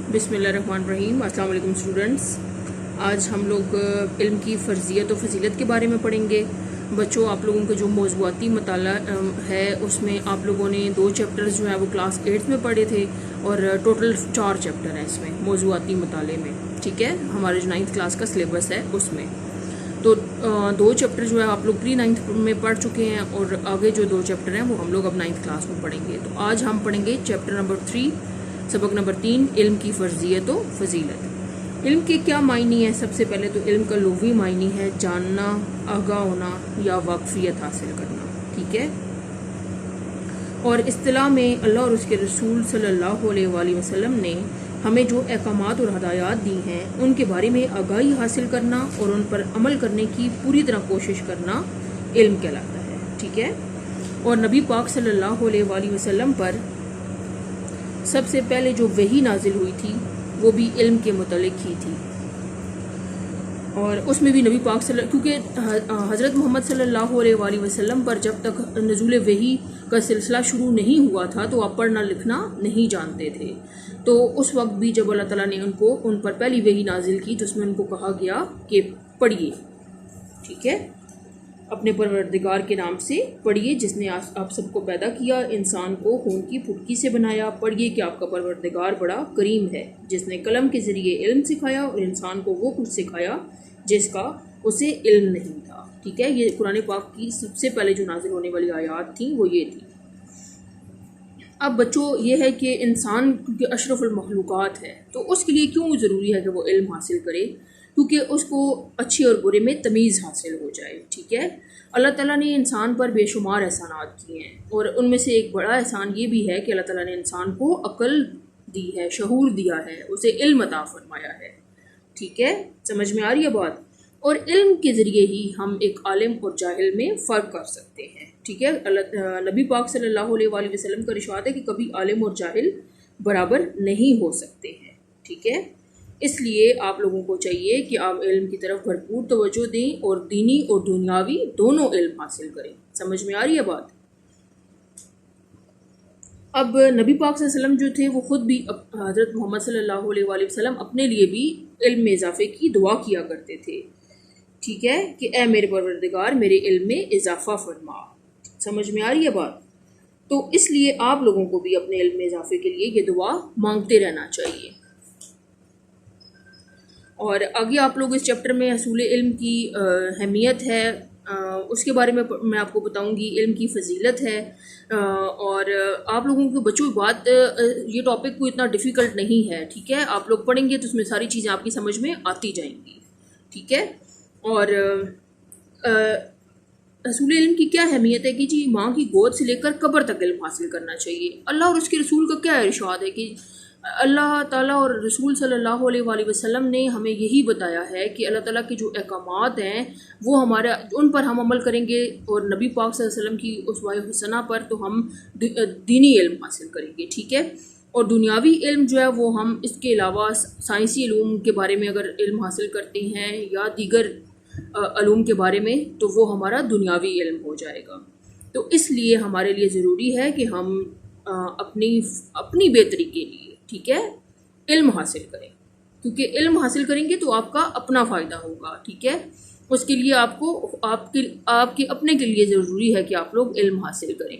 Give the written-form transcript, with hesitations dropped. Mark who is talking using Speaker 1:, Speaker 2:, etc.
Speaker 1: बिस्मिल्लाहिर्रहमानिर्रहीम। अस्सलाम वालेकुम स्टूडेंट्स। आज हम लोग इल्म की फ़र्ज़ियत और फ़जीलत के बारे में पढ़ेंगे। बच्चों, आप लोगों का जो मौज़ूआती मताला है उसमें आप लोगों ने 2 चैप्टर्स जो है वो क्लास 8 में पढ़े थे और टोटल 4 चैप्टर हैं इसमें मौज़ूआती मताले में। ठीक है, हमारे जो 9th क्लास का सिलेबस है उसमें तो 2 चैप्टर जो है आप लोग प्री 9th में पढ़ चुके हैं और आगे जो 2 चैप्टर हैं वो हम लोग अब 9th क्लास में पढ़ेंगे। तो आज हम पढ़ेंगे चैप्टर नंबर 3, सबक नंबर 3, इल्म की फ़र्ज़ियत व फ़जीलत। इल्म के क्या मायनी है? सबसे पहले तो इल्म का लुग़वी मायनी है जानना, आगाह होना या वाक़फ़ियत हासिल करना। ठीक है, और इस्तिलाह में अल्लाह और उसके रसूल सल्लल्लाहु अलैहि वसल्लम ने हमें जो अहकामात और हदायत दी हैं उनके बारे में आगाही हासिल करना और उन पर अमल करने की पूरी तरह कोशिश करना इल्म कहलाता है। ठीक है, और नबी पाक सल्लल्लाहु अलैहि वसल्लम पर सबसे पहले जो वही नाजिल हुई थी वो भी इल्म के मुतल्लिक़ ही थी और उसमें भी नबी पाक क्योंकि हज़रत मोहम्मद सल्लल्लाहु अलैहि वसल्लम पर जब तक नज़ूल वही का सिलसिला शुरू नहीं हुआ था तो आप पढ़ना लिखना नहीं जानते थे। तो उस वक्त भी जब अल्लाह ताला ने उन पर पहली वही नाजिल की तो उसमें उनको कहा गया कि पढ़िए। ठीक है, अपने परवरदिगार के नाम से पढ़िए जिसने आप सबको पैदा किया, इंसान को खून की फुटकी से बनाया। पढ़िए कि आपका परवरदिगार बड़ा करीम है जिसने कलम के ज़रिए इल्म सिखाया और इंसान को वो कुछ सिखाया जिसका उसे इल्म नहीं था। ठीक है, ये कुरान पाक की सबसे पहले जो नाजिल होने वाली आयात थी वो ये थी। अब बच्चों, ये है कि इंसान क्योंकि अशरफुल मखलूक़ात है तो उसके लिए क्यों ज़रूरी है कि वो इल्म हासिल करे? क्योंकि उसको अच्छे और बुरे में तमीज़ हासिल हो जाए। ठीक है, अल्लाह ताला ने इंसान पर बेशुमार एहसानात किए हैं और उनमें से एक बड़ा एहसान ये भी है कि अल्लाह ताला ने इंसान को अक्ल दी है, शऊर दिया है, उसे इल्म अता फरमाया है। ठीक है, समझ में आ रही है बात? और इल्म के ज़रिए ही हम एक आलिम और जाहिल में फ़र्क कर सकते हैं। ठीक है, नबी पाक सल्लल्लाहु अलैहि वसल्लम का इरशाद है कि कभी आलिम और जाहिल बराबर नहीं हो सकते हैं। ठीक है, इसलिए आप लोगों को चाहिए कि आप इल्म की तरफ भरपूर तवज्जो दें और दीनी और दुनियावी दोनों इल्म हासिल करें। समझ में आ रही है बात? अब नबी पाक सल्लल्लाहु अलैहि वसल्लम जो थे वो ख़ुद भी हज़रत मोहम्मद सल्लल्लाहु अलैहि वसल्लम अपने लिए भी इल्म में इजाफ़े की दुआ किया करते थे। ठीक है, कि ए मेरे परवरदिगार मेरे इल्म में इजाफ़ा फरमा। समझ में आ रही है बात? तो इसलिए आप लोगों को भी अपने इल्म में इजाफ़े के लिए ये दुआ मांगते रहना चाहिए। और आगे आप लोग इस चैप्टर में असूल इल्म की अहमियत है उसके बारे में मैं आपको बताऊंगी। इल्म की फ़जीलत है और आप लोगों के बच्चों बात ये टॉपिक को इतना डिफ़िकल्ट नहीं है। ठीक है, आप लोग पढ़ेंगे तो उसमें सारी चीज़ें आपकी समझ में आती जाएंगी। ठीक है, और रसूल इल्म की क्या अहमियत है कि जी माँ की गोद से लेकर कब्र तक इल्म हासिल करना चाहिए। अल्लाह और उसके रसूल का क्या इरशाद है कि अल्लाह ताला और रसूल सल्लल्लाहु अलैहि वसल्लम ने हमें यही बताया है कि अल्लाह ताला के जो अहकामात हैं वो हमारा उन पर हम अमल करेंगे और नबी पाक सल्लल्लाहु अलैहि वसल्लम की उसवाए हुसना पर तो हम दीनी इल्म हासिल करेंगे। ठीक है, और दुनियावी इल्म जो है वो हम इसके अलावा साइंसी इल्म के बारे में अगर इल्म हासिल करते हैं या दीगर अलूम के बारे में तो वो हमारा दुनियावी इल्म हो जाएगा। तो इसलिए हमारे लिए ज़रूरी है कि हम अपनी बेहतरी के लिए, ठीक है, इल्म हासिल करें, क्योंकि इल्म हासिल करेंगे तो आपका अपना फ़ायदा होगा। ठीक है, उसके लिए आपके अपने के लिए ज़रूरी है कि आप लोग इल्म हासिल करें।